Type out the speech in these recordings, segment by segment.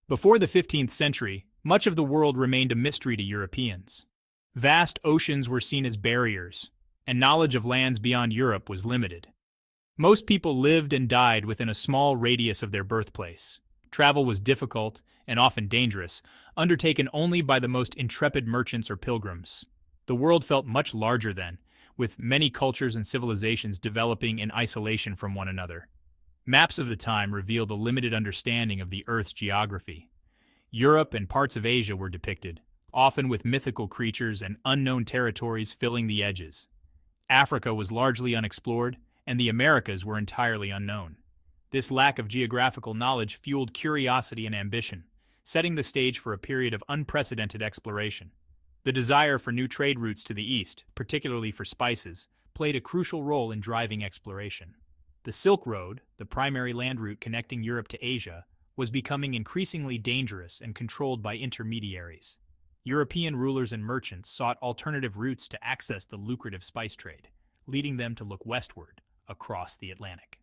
Before the 15th century, much of the world remained a mystery to Europeans. Vast oceans were seen as barriers, and knowledge of lands beyond Europe was limited. Most people lived and died within a small radius of their birthplace. Travel was difficult and often dangerous, undertaken only by the most intrepid merchants or pilgrims. The world felt much larger then, with many cultures and civilizations developing in isolation from one another. Maps of the time reveal the limited understanding of the Earth's geography. Europe and parts of Asia were depicted, often with mythical creatures and unknown territories filling the edges. Africa was largely unexplored, and the Americas were entirely unknown. This lack of geographical knowledge fueled curiosity and ambition, setting the stage for a period of unprecedented exploration. The desire for new trade routes to the east, particularly for spices, played a crucial role in driving exploration. The Silk Road, the primary land route connecting Europe to Asia, was becoming increasingly dangerous and controlled by intermediaries. European rulers and merchants sought alternative routes to access the lucrative spice trade, leading them to look westward, across the Atlantic.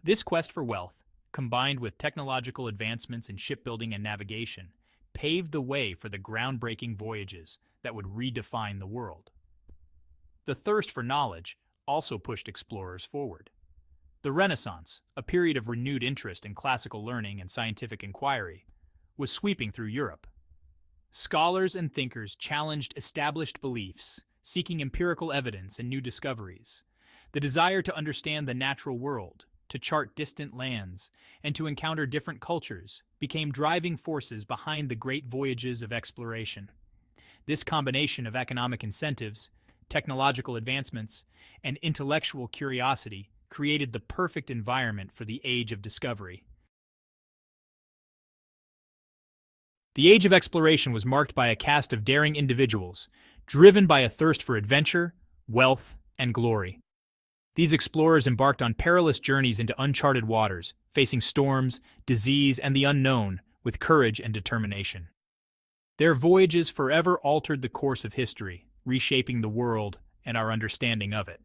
This quest for wealth, combined with technological advancements in shipbuilding and navigation, paved the way for the groundbreaking voyages that would redefine the world. The thirst for knowledge also pushed explorers forward. The Renaissance, a period of renewed interest in classical learning and scientific inquiry, was sweeping through Europe. Scholars and thinkers challenged established beliefs, seeking empirical evidence and new discoveries. The desire to understand the natural world, to chart distant lands, and to encounter different cultures became driving forces behind the great voyages of exploration. This combination of economic incentives, technological advancements, and intellectual curiosity created the perfect environment for the Age of Discovery. The Age of Exploration was marked by a cast of daring individuals, driven by a thirst for adventure, wealth, and glory. These explorers embarked on perilous journeys into uncharted waters, facing storms, disease, and the unknown with courage and determination. Their voyages forever altered the course of history, reshaping the world and our understanding of it.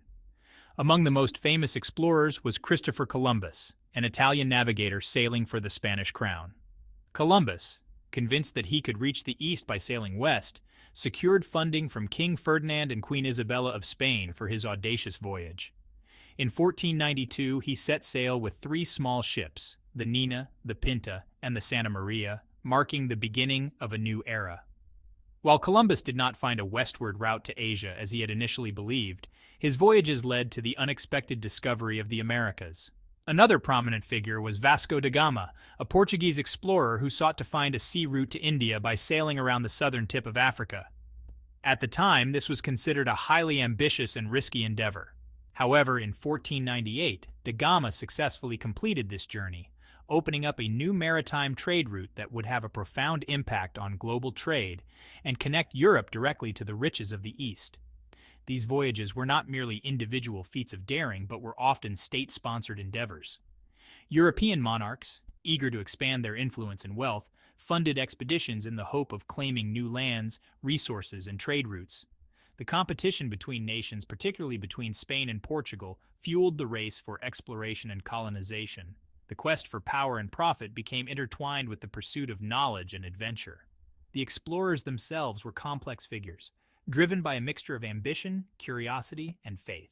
Among the most famous explorers was Christopher Columbus, an Italian navigator sailing for the Spanish crown. Columbus, convinced that he could reach the east by sailing west, secured funding from King Ferdinand and Queen Isabella of Spain for his audacious voyage. In 1492, he set sail with 3 small ships, the Nina, the Pinta, and the Santa Maria, marking the beginning of a new era. While Columbus did not find a westward route to Asia as he had initially believed, his voyages led to the unexpected discovery of the Americas. Another prominent figure was Vasco da Gama, a Portuguese explorer who sought to find a sea route to India by sailing around the southern tip of Africa. At the time, this was considered a highly ambitious and risky endeavor. However, in 1498, da Gama successfully completed this journey, opening up a new maritime trade route that would have a profound impact on global trade and connect Europe directly to the riches of the East. These voyages were not merely individual feats of daring, but were often state-sponsored endeavors. European monarchs, eager to expand their influence and wealth, funded expeditions in the hope of claiming new lands, resources, and trade routes. The competition between nations, particularly between Spain and Portugal, fueled the race for exploration and colonization. The quest for power and profit became intertwined with the pursuit of knowledge and adventure. The explorers themselves were complex figures, driven by a mixture of ambition, curiosity, and faith.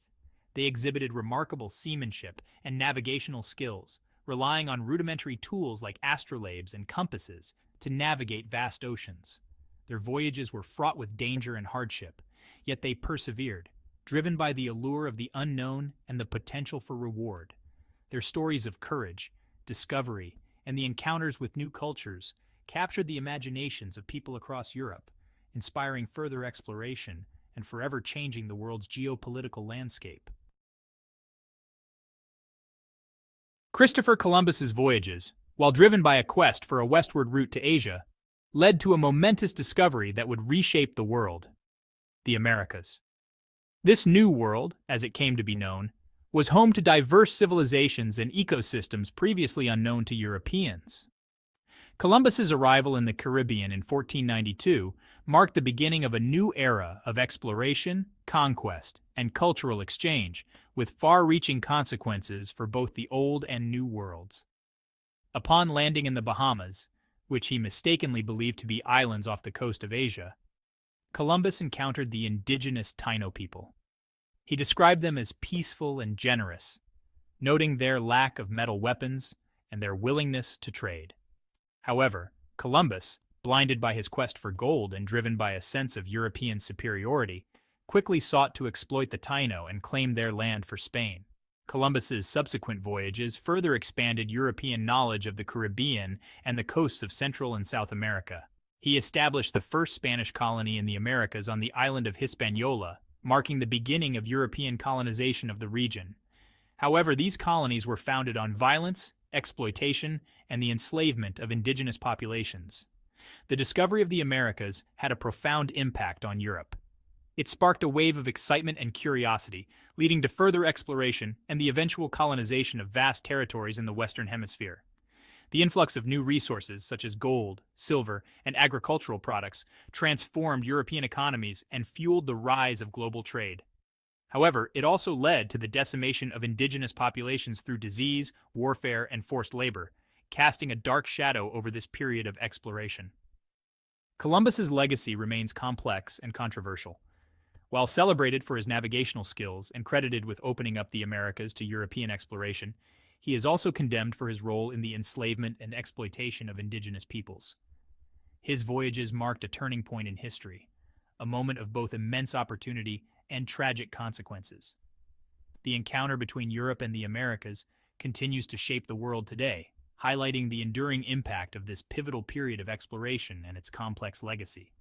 They exhibited remarkable seamanship and navigational skills, relying on rudimentary tools like astrolabes and compasses to navigate vast oceans. Their voyages were fraught with danger and hardship, yet they persevered, driven by the allure of the unknown and the potential for reward. Their stories of courage, discovery, and the encounters with new cultures captured the imaginations of people across Europe, inspiring further exploration and forever changing the world's geopolitical landscape. Christopher Columbus's voyages, while driven by a quest for a westward route to Asia, led to a momentous discovery that would reshape the world: the Americas. This new world, as it came to be known, was home to diverse civilizations and ecosystems previously unknown to Europeans. Columbus's arrival in the Caribbean in 1492 marked the beginning of a new era of exploration, conquest, and cultural exchange, with far-reaching consequences for both the Old and New Worlds. Upon landing in the Bahamas, which he mistakenly believed to be islands off the coast of Asia, Columbus encountered the indigenous Taino people. He described them as peaceful and generous, noting their lack of metal weapons and their willingness to trade. However, Columbus, blinded by his quest for gold and driven by a sense of European superiority, quickly sought to exploit the Taino and claim their land for Spain. Columbus's subsequent voyages further expanded European knowledge of the Caribbean and the coasts of Central and South America. He established the first Spanish colony in the Americas on the island of Hispaniola, marking the beginning of European colonization of the region. However, these colonies were founded on violence, exploitation, and the enslavement of indigenous populations. The discovery of the Americas had a profound impact on Europe. It sparked a wave of excitement and curiosity, leading to further exploration and the eventual colonization of vast territories in the Western Hemisphere. The influx of new resources such as gold, silver, and agricultural products transformed European economies and fueled the rise of global trade. However, it also led to the decimation of indigenous populations through disease, warfare, and forced labor, casting a dark shadow over this period of exploration. Columbus's legacy remains complex and controversial. While celebrated for his navigational skills and credited with opening up the Americas to European exploration, he is also condemned for his role in the enslavement and exploitation of indigenous peoples. His voyages marked a turning point in history, a moment of both immense opportunity and tragic consequences. The encounter between Europe and the Americas continues to shape the world today, highlighting the enduring impact of this pivotal period of exploration and its complex legacy.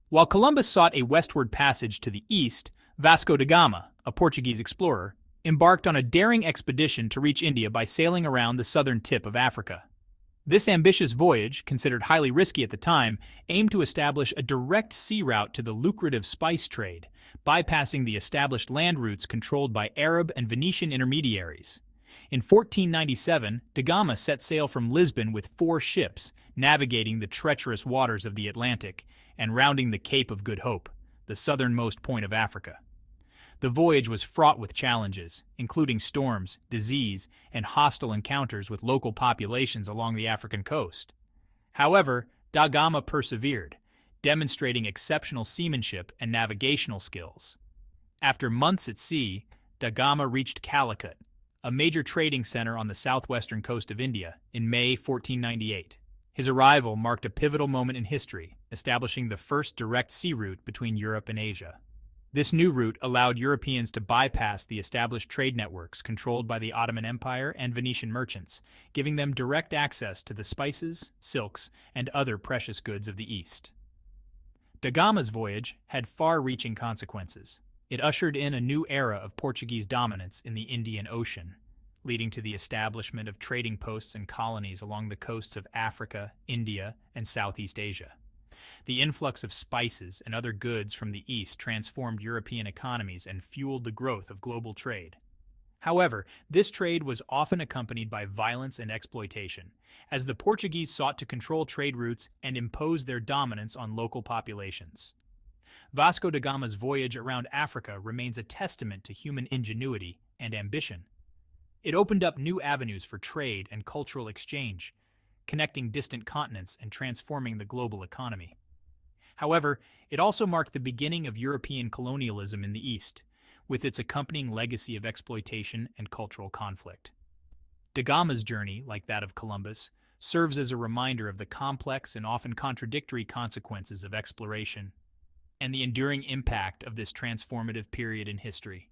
While Columbus sought a westward passage to the east, Vasco da Gama, a Portuguese explorer, embarked on a daring expedition to reach India by sailing around the southern tip of Africa. This ambitious voyage, considered highly risky at the time, aimed to establish a direct sea route to the lucrative spice trade, bypassing the established land routes controlled by Arab and Venetian intermediaries. In 1497, da Gama set sail from Lisbon with 4 ships, navigating the treacherous waters of the Atlantic and rounding the Cape of Good Hope, the southernmost point of Africa. The voyage was fraught with challenges, including storms, disease, and hostile encounters with local populations along the African coast. However, da Gama persevered, demonstrating exceptional seamanship and navigational skills. After months at sea, da Gama reached Calicut, a major trading center on the southwestern coast of India, in May 1498. His arrival marked a pivotal moment in history, establishing the first direct sea route between Europe and Asia. This new route allowed Europeans to bypass the established trade networks controlled by the Ottoman Empire and Venetian merchants, giving them direct access to the spices, silks, and other precious goods of the East. Da Gama's voyage had far-reaching consequences. It ushered in a new era of Portuguese dominance in the Indian Ocean, leading to the establishment of trading posts and colonies along the coasts of Africa, India, and Southeast Asia. The influx of spices and other goods from the East transformed European economies and fueled the growth of global trade. However, this trade was often accompanied by violence and exploitation, as the Portuguese sought to control trade routes and impose their dominance on local populations. Vasco da Gama's voyage around Africa remains a testament to human ingenuity and ambition. It opened up new avenues for trade and cultural exchange, connecting distant continents and transforming the global economy. However, it also marked the beginning of European colonialism in the East, with its accompanying legacy of exploitation and cultural conflict. Da Gama's journey, like that of Columbus, serves as a reminder of the complex and often contradictory consequences of exploration and the enduring impact of this transformative period in history.